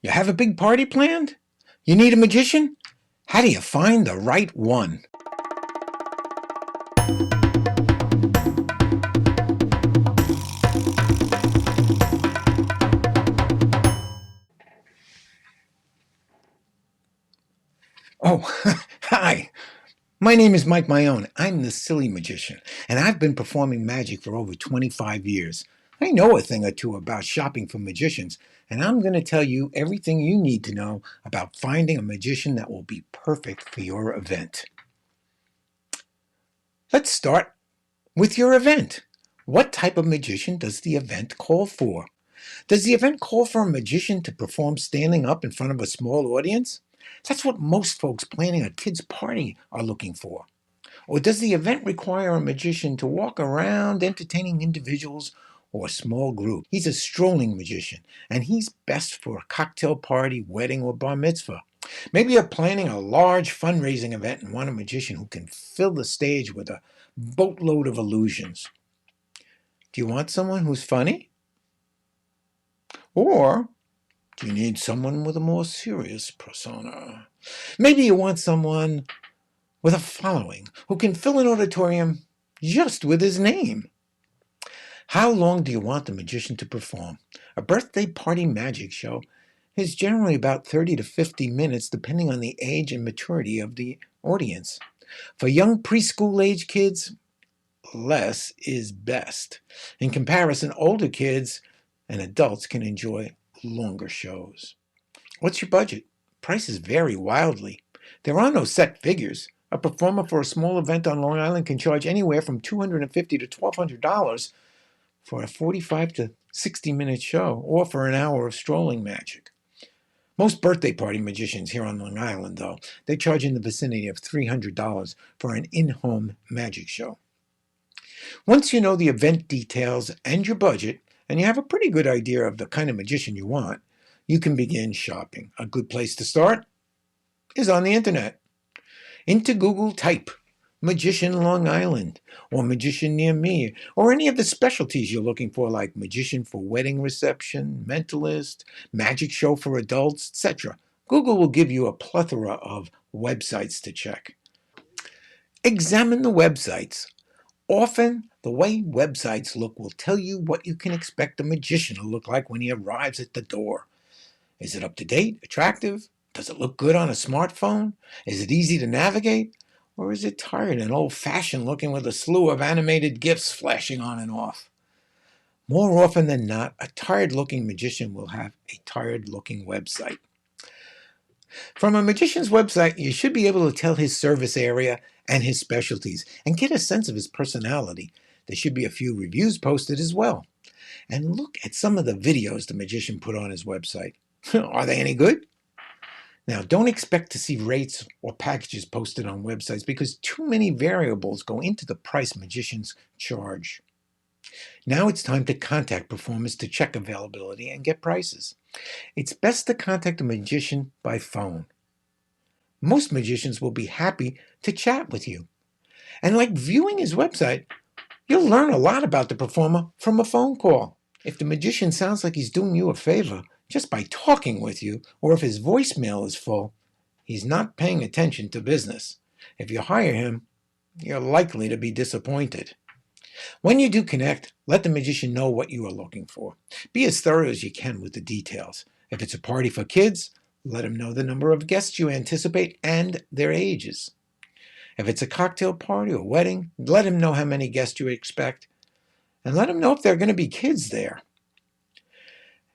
You have a big party planned? You need a magician? How do you find the right one? Oh, hi. My name is Mike Mayone. I'm the Silly Magician, and I've been performing magic for over 25 years. I know a thing or two about shopping for magicians, and I'm going to tell you everything you need to know about finding a magician that will be perfect for your event. Let's start with your event. What type of magician does the event call for? Does the event call for a magician to perform standing up in front of a small audience? That's what most folks planning a kid's party are looking for. Or does the event require a magician to walk around entertaining individuals or a small group? He's a strolling magician, and he's best for a cocktail party, wedding, or bar mitzvah. Maybe you're planning a large fundraising event and want a magician who can fill the stage with a boatload of illusions. Do you want someone who's funny? Or do you need someone with a more serious persona? Maybe you want someone with a following who can fill an auditorium just with his name. How long do you want the magician to perform? A birthday party magic show is generally about 30 to 50 minutes depending on the age and maturity of the audience. For young preschool age kids, less is best. In comparison, older kids and adults can enjoy longer shows. What's your budget? Prices vary wildly. There are no set figures. A performer for a small event on Long Island can charge anywhere from $250 to $1,200 for a 45 to 60-minute show or for an hour of strolling magic. Most birthday party magicians here on Long Island, though, they charge in the vicinity of $300 for an in-home magic show. Once you know the event details and your budget, and you have a pretty good idea of the kind of magician you want, you can begin shopping. A good place to start is on the internet. Into Google, type Magician Long Island or Magician Near Me or any of the specialties you're looking for, like Magician for Wedding Reception, Mentalist, Magic Show for Adults, etc. Google will give you a plethora of websites to check. Examine the websites. Often, the way websites look will tell you what you can expect a magician to look like when he arrives at the door. Is it up to date, attractive? Does it look good on a smartphone? Is it easy to navigate? Or is it tired and old-fashioned looking with a slew of animated GIFs flashing on and off? More often than not, a tired-looking magician will have a tired-looking website. From a magician's website, you should be able to tell his service area and his specialties and get a sense of his personality. There should be a few reviews posted as well. And look at some of the videos the magician put on his website. Are they any good? Now, don't expect to see rates or packages posted on websites because too many variables go into the price magicians charge. Now it's time to contact performers to check availability and get prices. It's best to contact a magician by phone. Most magicians will be happy to chat with you. And like viewing his website, you'll learn a lot about the performer from a phone call. If the magician sounds like he's doing you a favor just by talking with you, or if his voicemail is full, he's not paying attention to business. If you hire him, you're likely to be disappointed. When you do connect, let the magician know what you are looking for. Be as thorough as you can with the details. If it's a party for kids, let him know the number of guests you anticipate and their ages. If it's a cocktail party or wedding, let him know how many guests you expect, and let him know if there are going to be kids there.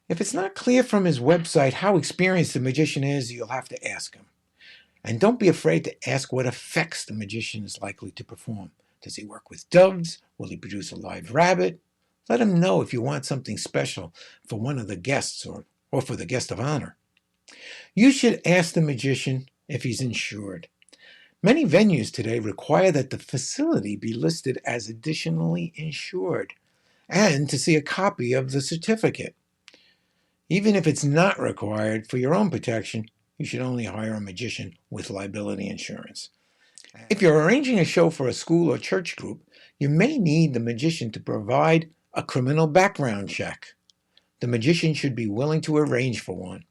If it's not clear from his website how experienced the magician is, you'll have to ask him. And don't be afraid to ask what effects the magician is likely to perform. Does he work with doves? Will he produce a live rabbit? Let him know if you want something special for one of the guests or for the guest of honor. You should ask the magician if he's insured. Many venues today require that the facility be listed as additionally insured and to see a copy of the certificate. Even if it's not required for your own protection, you should only hire a magician with liability insurance. If you're arranging a show for a school or church group, you may need the magician to provide a criminal background check. The magician should be willing to arrange for one.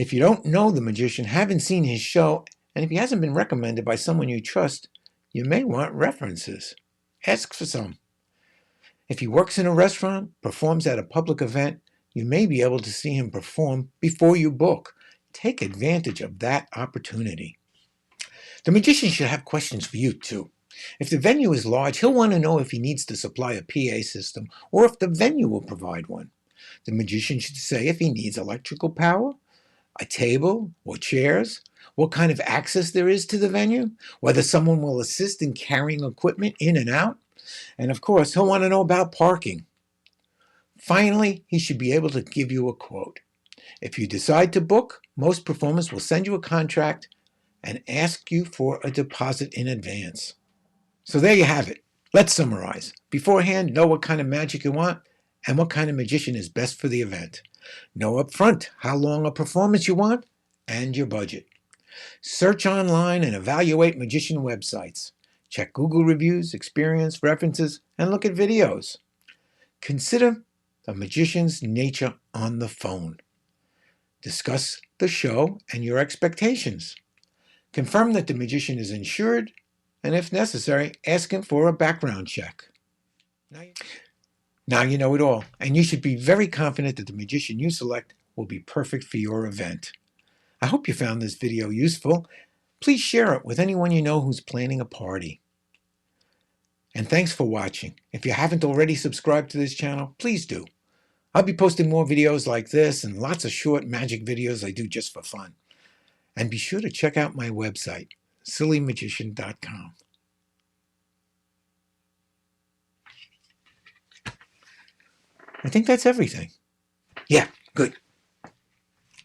If you don't know the magician, haven't seen his show, and if he hasn't been recommended by someone you trust, you may want references. Ask for some. If he works in a restaurant, performs at a public event, you may be able to see him perform before you book. Take advantage of that opportunity. The magician should have questions for you, too. If the venue is large, he'll want to know if he needs to supply a PA system or if the venue will provide one. The magician should say if he needs electrical power, a table or chairs, what kind of access there is to the venue, whether someone will assist in carrying equipment in and out, and of course, he'll want to know about parking. Finally, he should be able to give you a quote. If you decide to book, most performers will send you a contract and ask you for a deposit in advance. So there you have it. Let's summarize. Beforehand, know what kind of magic you want and what kind of magician is best for the event. Know up front how long a performance you want and your budget. Search online and evaluate magician websites. Check Google reviews, experience, references, and look at videos. Consider the magician's nature on the phone. Discuss the show and your expectations. Confirm that the magician is insured, and if necessary, ask him for a background check. Now you know it all, and you should be very confident that the magician you select will be perfect for your event. I hope you found this video useful. Please share it with anyone you know who's planning a party. And thanks for watching. If you haven't already subscribed to this channel, please do. I'll be posting more videos like this and lots of short magic videos I do just for fun. And be sure to check out my website, sillymagician.com. I think that's everything. Yeah, good.